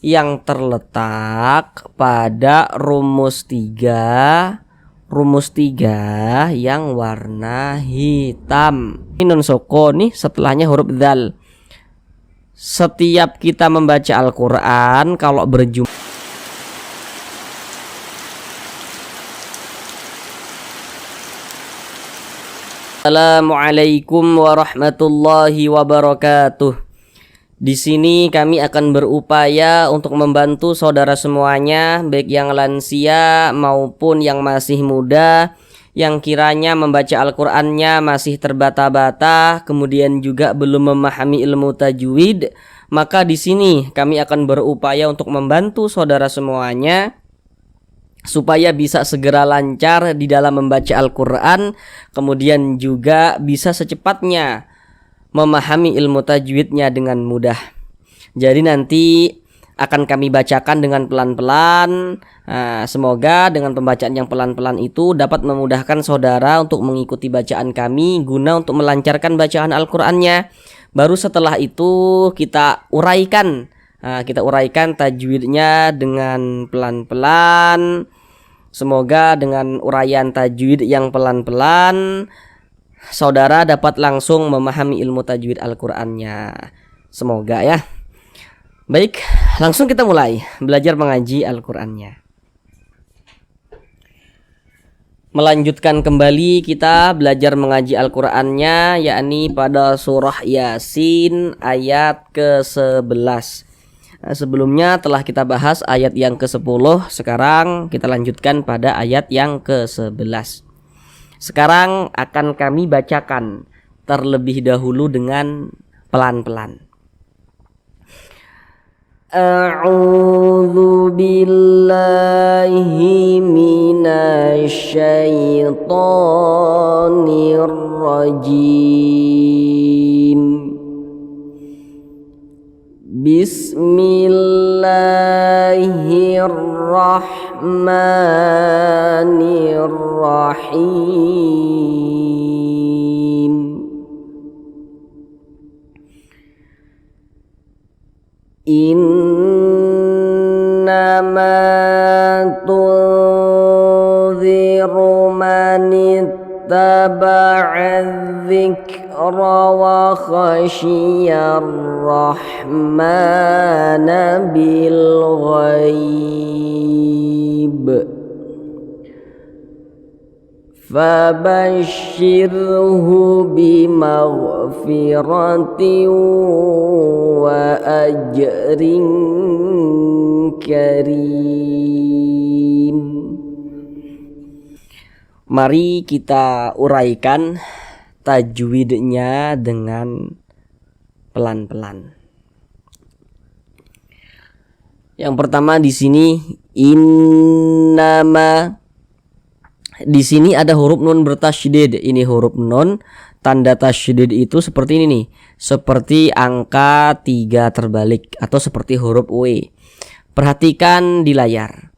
yang terletak pada rumus tiga yang warna hitam. Ini nun sukun nih, setelahnya huruf dzal. Setiap kita membaca Al-Quran, kalau berjumlah Assalamualaikum warahmatullahi wabarakatuh. Di sini kami akan berupaya untuk membantu saudara semuanya, baik yang lansia maupun yang masih muda, yang kiranya membaca Al-Qur'annya masih terbata-bata, kemudian juga belum memahami ilmu tajwid. Maka di sini kami akan berupaya untuk membantu saudara semuanya supaya bisa segera lancar di dalam membaca Al-Qur'an, kemudian juga bisa secepatnya memahami ilmu tajwidnya dengan mudah. Jadi nanti akan kami bacakan dengan pelan-pelan. Semoga dengan pembacaan yang pelan-pelan itu dapat memudahkan saudara untuk mengikuti bacaan kami guna untuk melancarkan bacaan Al-Qur'annya. Baru setelah itu kita uraikan tajwidnya dengan pelan-pelan. Semoga dengan uraian tajwid yang pelan-pelan saudara dapat langsung memahami ilmu tajwid Al-Qur'annya. Semoga ya. Baik, langsung kita mulai belajar mengaji Al-Qur'annya. Melanjutkan kembali kita belajar mengaji Al-Qur'annya, yakni pada surah Yasin ayat ke-11. Sebelumnya telah kita bahas ayat yang ke-10, sekarang kita lanjutkan pada ayat yang ke-11. Sekarang akan kami bacakan terlebih dahulu dengan pelan-pelan. A'udzu billahi minasy syaithanir rajim. Bismillahirrahmanirrahim. Innama tunziru man ittaba'a dzikra wa khasyiyar rahmana bil ghaib fabashshirhu bimaghfiratin wa ajrin karim. Mari kita uraikan tajwidnya dengan pelan-pelan. Yang pertama di sini innama. Di sini ada huruf nun bertasydid. Ini huruf nun, tanda tasydid itu seperti ini nih, seperti angka 3 terbalik atau seperti huruf W. Perhatikan di layar.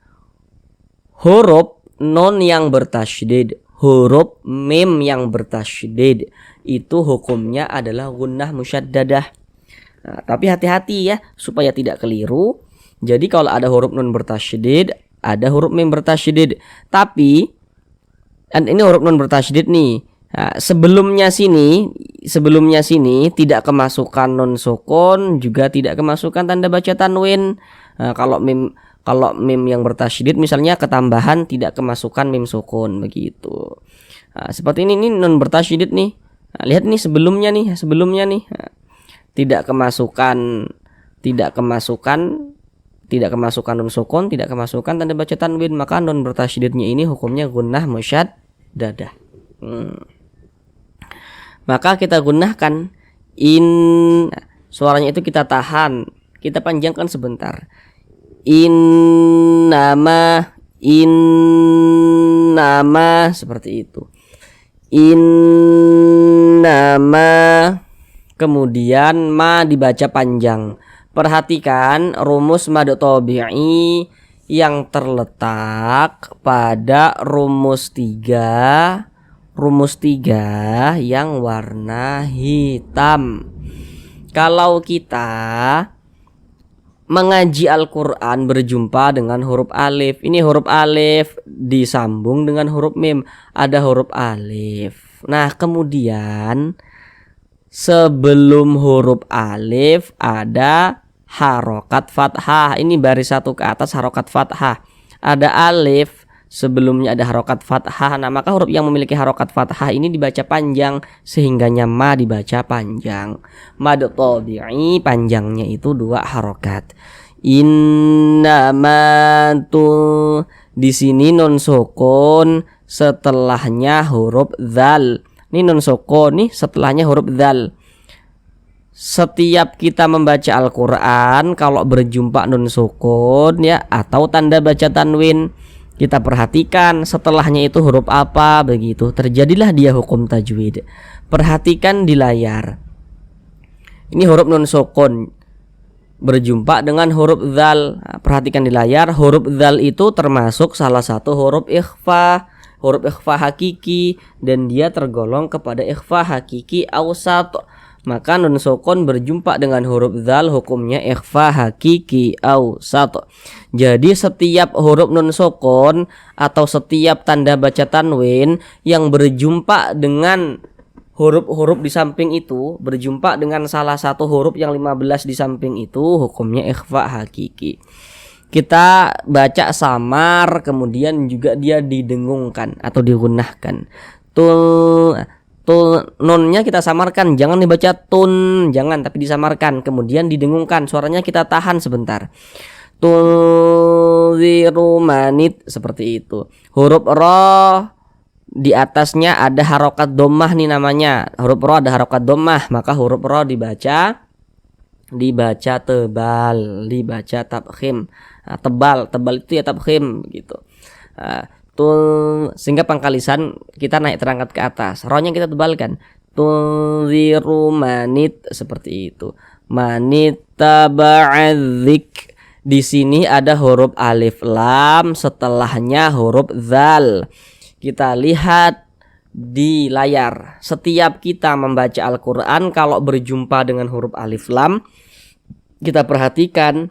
Huruf nun yang bertasydid, huruf mim yang bertasydid itu hukumnya adalah gunnah musyaddadah. Tapi hati-hati ya supaya tidak keliru. Jadi kalau ada huruf nun bertasydid, ada huruf mim bertasydid. Tapi ini huruf nun bertasydid nih. Sebelumnya sini tidak kemasukan nun sukun, juga tidak kemasukan tanda baca tanwin. Kalau mim yang bertasydid misalnya ketambahan tidak kemasukan mim sukun begitu. Seperti ini nun bertasydid nih. Lihat nih sebelumnya nih. Tidak kemasukan nun sukun, tidak kemasukan tanda baca tanwin, maka nun bertasydidnya ini hukumnya gunnah musyaddadah. Maka kita gunakan suaranya itu kita tahan, kita panjangkan sebentar. Innama seperti itu. Innama, kemudian ma dibaca panjang. Perhatikan rumus mad tabi'i yang terletak pada rumus 3 yang warna hitam. Kalau kita mengaji Al-Quran berjumpa dengan huruf alif. Ini huruf alif disambung dengan huruf mim. Ada huruf alif. Nah kemudian sebelum huruf alif ada harokat fathah. Ini baris satu ke atas harokat fathah. Ada alif, sebelumnya ada harokat fathah. Nah maka huruf yang memiliki harokat fathah ini dibaca panjang, sehingganya ma dibaca panjang. Mad tabi'i panjangnya itu 2 harokat. Innamatu, di sini nun sukun setelahnya huruf dzal. Ini nun sukun nih setelahnya huruf dzal. Setiap kita membaca Al-Quran kalau berjumpa nun sukun ya atau tanda baca tanwin, kita perhatikan setelahnya itu huruf apa, begitu terjadilah dia hukum tajwid. Perhatikan di layar. Ini huruf nun sukun berjumpa dengan huruf dzal. Nah, perhatikan di layar, huruf dzal itu termasuk salah satu huruf ikhfa, huruf ikhfa hakiki, dan dia tergolong kepada ikhfa hakiki awsat. Maka nun sukun berjumpa dengan huruf dzal hukumnya ikhfa hakiki awsat. Jadi setiap huruf nun sukun atau setiap tanda baca tanwin yang berjumpa dengan huruf-huruf di samping itu, berjumpa dengan salah satu huruf yang 15 di samping itu, hukumnya ikhfa hakiki. Kita baca samar, kemudian juga dia didengungkan atau digunahkan. Tul nunnya kita samarkan, jangan dibaca tun, jangan, tapi disamarkan, kemudian didengungkan, suaranya kita tahan sebentar. Tunziru manit, seperti itu. Huruf ra di atasnya ada harokat dhammah nih namanya. Huruf ra ada harokat dhammah, maka huruf ra dibaca tebal, dibaca tabkhim. Nah, tebal itu ya tabkhim gitu. Sehingga pangkalisan kita naik terangkat ke atas, ra-nya kita tebalkan. Tunziru manit, seperti itu. Manit taba'adzik. Di sini ada huruf alif lam, setelahnya huruf dzal. Kita lihat di layar, setiap kita membaca Al-Quran kalau berjumpa dengan huruf alif lam, kita perhatikan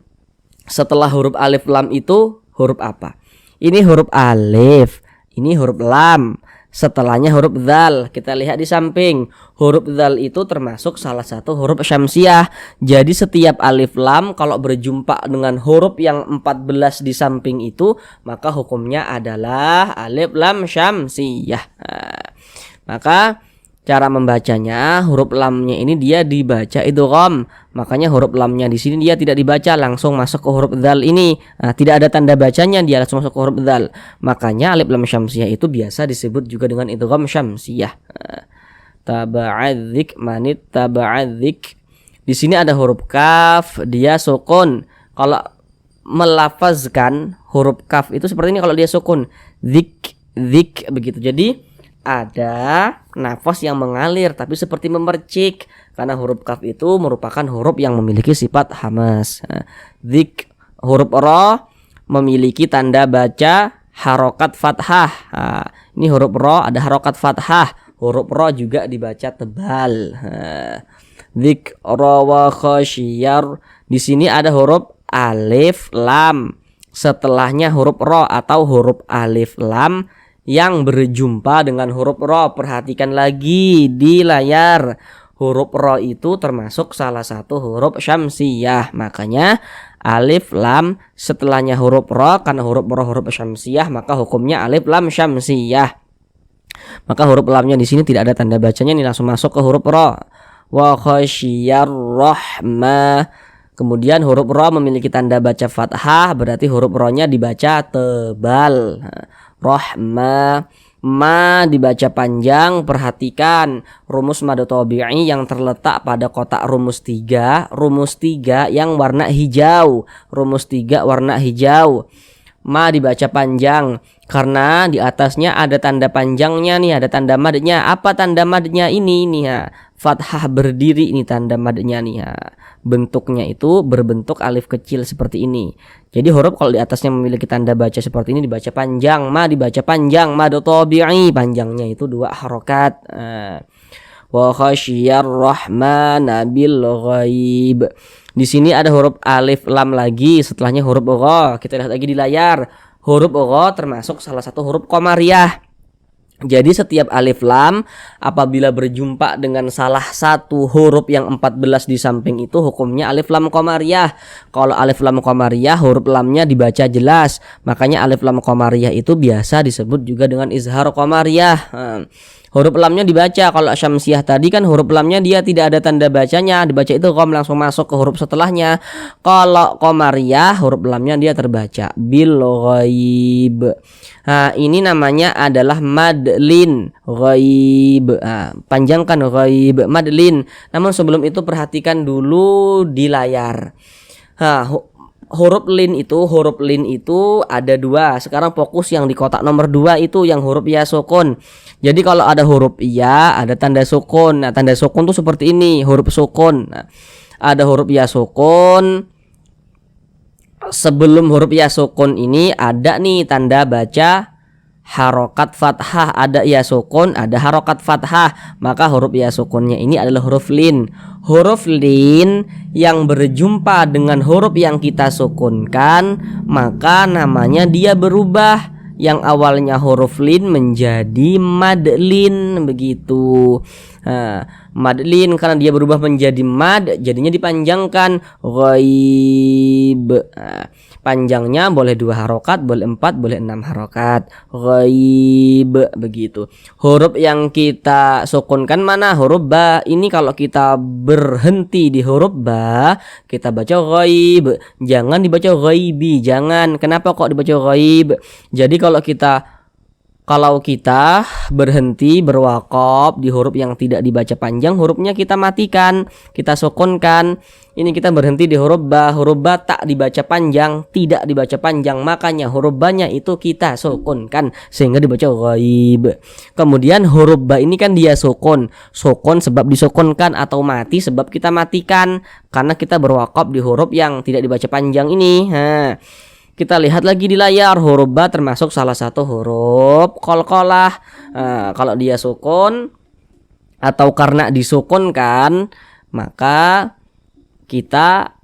setelah huruf alif lam itu huruf apa. Ini huruf alif, ini huruf lam, setelahnya huruf dzal. Kita lihat di samping, huruf dzal itu termasuk salah satu huruf syamsiah. Jadi setiap alif lam kalau berjumpa dengan huruf yang 14 di samping itu, maka hukumnya adalah alif lam syamsiah. Maka cara membacanya, huruf lamnya ini dia dibaca idgham. Makanya huruf lamnya di sini dia tidak dibaca langsung masuk ke huruf dzal ini. Nah, tidak ada tanda bacanya, dia langsung masuk ke huruf dzal. Makanya alif lam syamsiah itu biasa disebut juga dengan idgham syamsiah. Taba'adzik, manit taba'adzik. Di sini ada huruf kaf, dia sukun. Kalau melafazkan huruf kaf itu seperti ini kalau dia sukun. Zik begitu. Jadi ada nafas yang mengalir tapi seperti memercik, karena huruf kaf itu merupakan huruf yang memiliki sifat hamas. Zik, huruf ra memiliki tanda baca harokat fathah. Ini huruf ra ada harokat fathah, huruf ra juga dibaca tebal. Zik ra wa khasyar. Di sini ada huruf alif lam, setelahnya huruf ra atau huruf alif lam yang berjumpa dengan huruf ra. Perhatikan lagi di layar, huruf ra itu termasuk salah satu huruf syamsiyah. Makanya alif lam setelahnya huruf ra, karena huruf ra huruf syamsiyah, maka hukumnya alif lam syamsiyah. Maka huruf lamnya di sini tidak ada tanda bacanya, ini langsung masuk ke huruf ra. Wa khasyiyar rahmah. Kemudian huruf ra memiliki tanda baca fathah, berarti huruf ra-nya dibaca tebal. Rahma, ma dibaca panjang. Perhatikan rumus mad tabi'i yang terletak pada kotak rumus 3. Rumus 3 yang warna hijau. Rumus 3 warna hijau. Ma dibaca panjang karena di atasnya ada tanda panjangnya nih, ada tanda madnya. Apa tanda madnya ini nih ya? Fathah berdiri ini tanda madnya nih ya. Bentuknya itu berbentuk alif kecil seperti ini. Jadi huruf kalau di atasnya memiliki tanda baca seperti ini dibaca panjang. Ma dibaca panjang, mad tabi'i panjangnya itu 2 harokat. Wa khasyiyar rahmana bil ghaib. Di sini ada huruf alif lam lagi, setelahnya huruf gha. Kita lihat lagi di layar. Huruf gha termasuk salah satu huruf qamariyah. Jadi setiap alif lam apabila berjumpa dengan salah satu huruf yang 14 di samping itu hukumnya alif lam qamariyah. Kalau alif lam qamariyah huruf lamnya dibaca jelas. Makanya alif lam qamariyah itu biasa disebut juga dengan izhar qamariyah. Huruf lamnya dibaca. Kalau syamsiah tadi kan huruf lamnya dia tidak ada tanda bacanya, dibaca itu qom langsung masuk ke huruf setelahnya. Kalau qamariyah huruf lamnya dia terbaca bil ghaib. Nah, ini namanya adalah madlin ghaib. Panjangkan ghaib madlin. Namun sebelum itu perhatikan dulu di layar. Huruf lin itu ada dua. Sekarang fokus yang di kotak nomor 2 itu yang huruf ya sukun. Jadi kalau ada huruf ya ada tanda sukun. Nah, tanda sukun tuh seperti ini, huruf sukun. Nah, ada huruf ya sukun. Sebelum huruf ya sukun ini ada nih tanda baca harokat fathah. Ada ya sukun, ada harokat fathah. Maka huruf ya sukunnya ini adalah huruf lin. Huruf lin yang berjumpa dengan huruf yang kita sukunkan, maka namanya dia berubah. Yang awalnya huruf lin menjadi madlin, begitu. Madlin karena dia berubah menjadi mad, jadinya dipanjangkan ghaib. Panjangnya boleh 2 harokat, boleh 4, boleh 6 harokat. Ghaib, begitu. Huruf yang kita sukunkan mana? Huruf ba. Ini kalau kita berhenti di huruf ba, kita baca ghaib. Jangan dibaca ghaibi, jangan. Kenapa kok dibaca ghaib? Jadi kalau kita berhenti berwaqaf di huruf yang tidak dibaca panjang, hurufnya kita matikan, kita sukunkan. Ini kita berhenti di huruf ba tak dibaca panjang, tidak dibaca panjang, makanya huruf ba-nya itu kita sukunkan sehingga dibaca ghaib. Kemudian huruf ba ini kan dia sukun sebab disukunkan atau mati sebab kita matikan karena kita berwaqaf di huruf yang tidak dibaca panjang ini. Kita lihat lagi di layar, huruf ba termasuk salah satu huruf qalqalah. Kalau dia sukun atau karena disukunkan, maka kita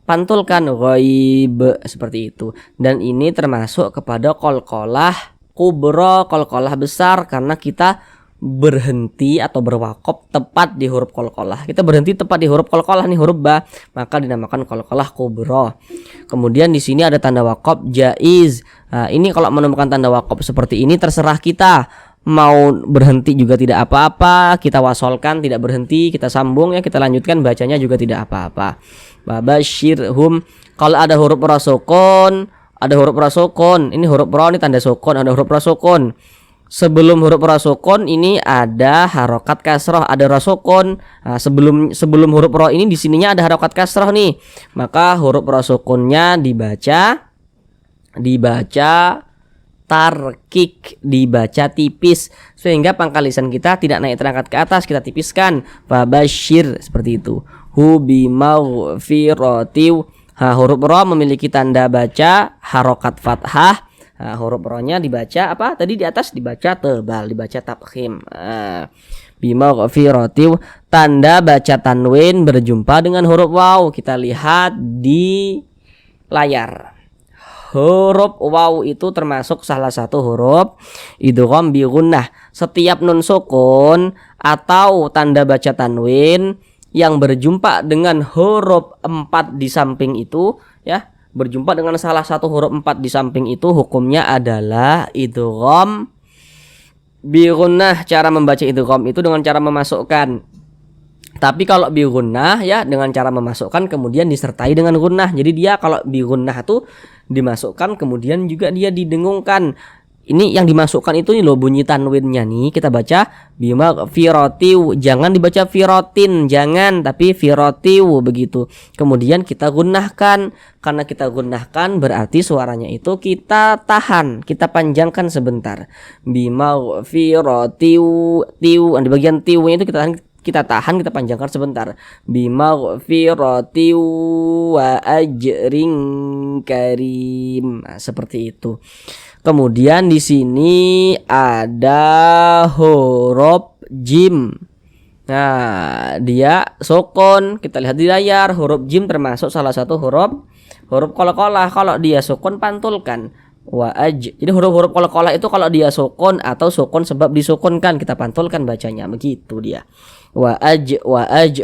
pantulkan ghaib seperti itu. Dan ini termasuk kepada qalqalah kubra, qalqalah besar karena kita berhenti atau berwaqaf tepat di huruf qalqalah. Kita berhenti tepat di huruf qalqalah nih, huruf ba, maka dinamakan qalqalah kubra. Kemudian di sini ada tanda waqaf jaiz. Ini kalau menemukan tanda waqaf seperti ini terserah kita. Mau berhenti juga tidak apa-apa, kita wasolkan tidak berhenti, kita sambung ya, kita lanjutkan bacanya juga tidak apa-apa. Babasyirhum. Kalau ada huruf ra sukun, ini huruf ra ini tanda sukun, ada huruf ra sukun. Sebelum huruf ra sukun ini ada harokat kasroh, ada ra sukun. Sebelum huruf ra ini di sininya ada harokat kasroh nih. Maka huruf ra sukunnya dibaca tarkik, dibaca tipis sehingga pangkal lisan kita tidak naik terangkat ke atas, kita tipiskan. Fabasyir seperti itu. Hu bimaghfirati. Huruf ra memiliki tanda baca harokat fathah. Huruf ra-nya dibaca apa? Tadi di atas dibaca tebal, dibaca tafkhim. Bimaghfirati, tanda baca tanwin berjumpa dengan huruf waw. Kita lihat di layar. Huruf waw itu termasuk salah satu huruf idgham bi gunnah. Setiap nun sukun atau tanda baca tanwin yang berjumpa dengan huruf 4 di samping itu ya, berjumpa dengan salah satu huruf 4 di samping itu hukumnya adalah idgham bi gunnah. Cara membaca idgham itu dengan cara memasukkan. Tapi kalau bi gunnah ya dengan cara memasukkan kemudian disertai dengan gunnah. Jadi dia kalau bi gunnah itu dimasukkan kemudian juga dia didengungkan. Ini yang dimasukkan itu nih loh bunyi tanwinnya nih, kita baca bimaghfirati, jangan dibaca firotin, jangan, tapi firotiu begitu. Kemudian kita gunnahkan, karena kita gunnahkan berarti suaranya itu kita tahan, kita panjangkan sebentar. Bimaghfiratiu, tiu, di bagian tiunya itu kita tahan, kita panjangkan sebentar. Bimaghfiratiu wa ajrin karim. Nah, seperti itu. Kemudian di sini ada huruf jim. Nah, dia sukun. Kita lihat di layar, huruf jim termasuk salah satu huruf qalqalah. Kalau dia sukun pantulkan. Jadi huruf-huruf qalqalah itu kalau dia sukun atau sukun sebab disukunkan, kita pantulkan bacanya, begitu dia. Wa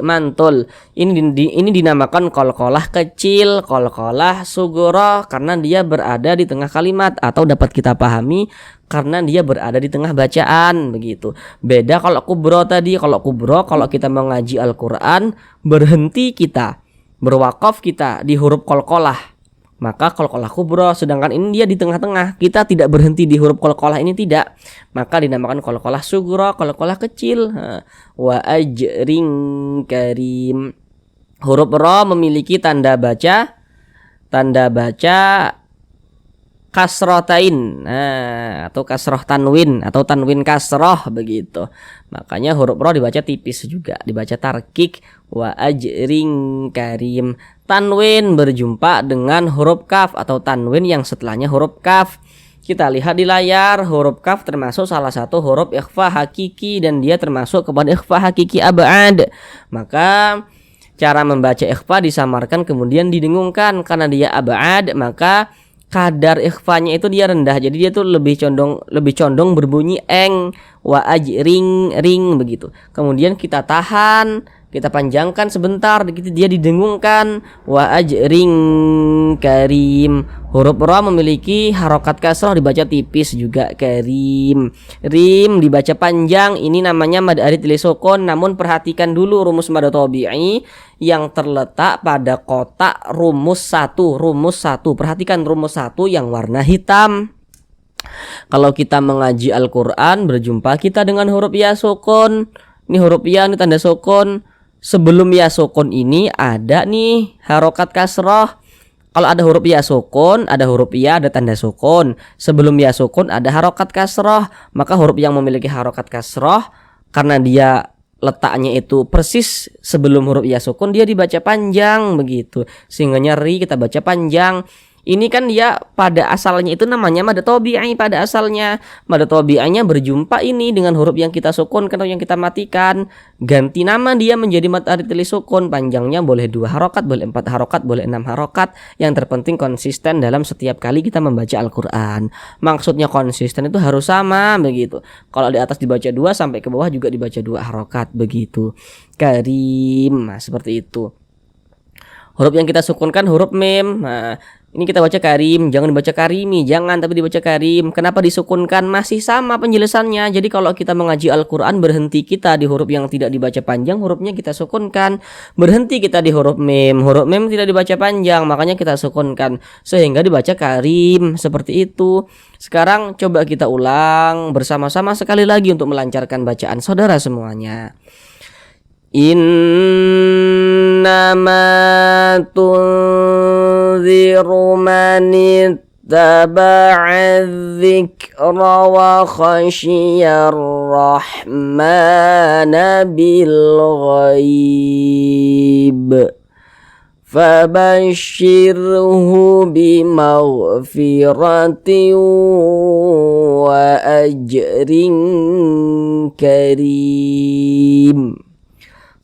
mantul. Ini dinamakan qalqalah kecil, qalqalah sugro karena dia berada di tengah kalimat atau dapat kita pahami karena dia berada di tengah bacaan, begitu. Beda kalau kubro tadi. Kalau kubro, kalau kita mengaji Al-Qur'an, berhenti kita, berwakaf kita di huruf qalqalah, maka qalqalah kubro. Sedangkan ini dia di tengah-tengah, kita tidak berhenti di huruf qalqalah ini, tidak, maka dinamakan qalqalah sugro, qalqalah kecil. Wa ajrin karim. Huruf ra memiliki tanda baca kasrotain, atau kasroh tanwin atau tanwin kasroh, begitu. Makanya huruf ra dibaca tipis juga, dibaca tarkik. Wa ajrin karim. Tanwin berjumpa dengan huruf kaf atau tanwin yang setelahnya huruf kaf. Kita lihat di layar, huruf kaf termasuk salah satu huruf ikhfa hakiki dan dia termasuk kepada ikhfa hakiki ab'ad. Maka cara membaca ikhfa disamarkan kemudian didengungkan karena dia ab'ad, maka kadar ikhfanya itu dia rendah, jadi dia tuh lebih condong berbunyi eng. Wa ajring ring, begitu. Kemudian kita tahan, kita panjangkan sebentar, dia didengungkan. Wa ajring karim. Huruf ra memiliki harokat kasroh, dibaca tipis juga karim. Rim dibaca panjang, ini namanya mad arid li sukun. Namun perhatikan dulu rumus mad tabi'i yang terletak pada kotak rumus 1. Perhatikan rumus 1 yang warna hitam. Kalau kita mengaji Al-Qur'an, berjumpa kita dengan huruf ya sukun. Ini huruf ya, ini tanda sukun. Sebelum ya sukun ini ada nih harokat kasroh. Kalau ada huruf ya sukun, ada huruf ya, ada tanda sukun. Sebelum ya sukun ada harokat kasroh. Maka huruf yang memiliki harokat kasroh, karena dia letaknya itu persis sebelum huruf ya sukun, dia dibaca panjang, begitu. Sehingga nyeri kita baca panjang. Ini kan dia pada asalnya itu namanya mad tabi'i. Pada asalnya mad tabi'anya berjumpa ini dengan huruf yang kita sukunkan atau yang kita matikan. Ganti nama dia menjadi mad arid li sukun. Panjangnya boleh 2 harokat, boleh 4 harokat, boleh 6 harokat. Yang terpenting konsisten dalam setiap kali kita membaca Al-Qur'an. Maksudnya konsisten itu harus sama, begitu. Kalau di atas dibaca 2, sampai ke bawah juga dibaca 2 harokat, begitu. Karim, nah, seperti itu. Huruf yang kita sukunkan huruf mim. Nah, ini kita baca karim, jangan dibaca karimi, jangan, tapi dibaca karim. Kenapa disukunkan? Masih sama penjelasannya. Jadi kalau kita mengaji Al-Qur'an, berhenti kita di huruf yang tidak dibaca panjang, hurufnya kita sukunkan. Berhenti kita di huruf mim tidak dibaca panjang, makanya kita sukunkan sehingga dibaca karim, seperti itu. Sekarang coba kita ulang bersama-sama sekali lagi untuk melancarkan bacaan saudara semuanya. Innama tunziru man ittaba'a dzikra wa khasyiyar rahmana bil ghaib fabashshirhu bimaghfiratin wa ajrin karim.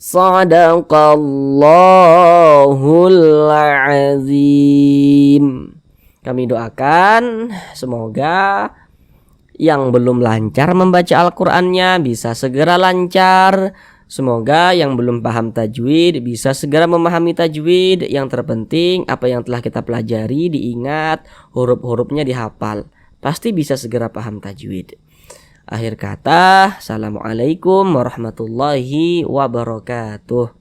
Sadaqallahul azim. Kami doakan semoga yang belum lancar membaca Al-Qur'annya bisa segera lancar. Semoga yang belum paham tajwid bisa segera memahami tajwid. Yang terpenting apa yang telah kita pelajari diingat, huruf-hurufnya dihafal. Pasti bisa segera paham tajwid. Akhir kata, assalamualaikum warahmatullahi wabarakatuh.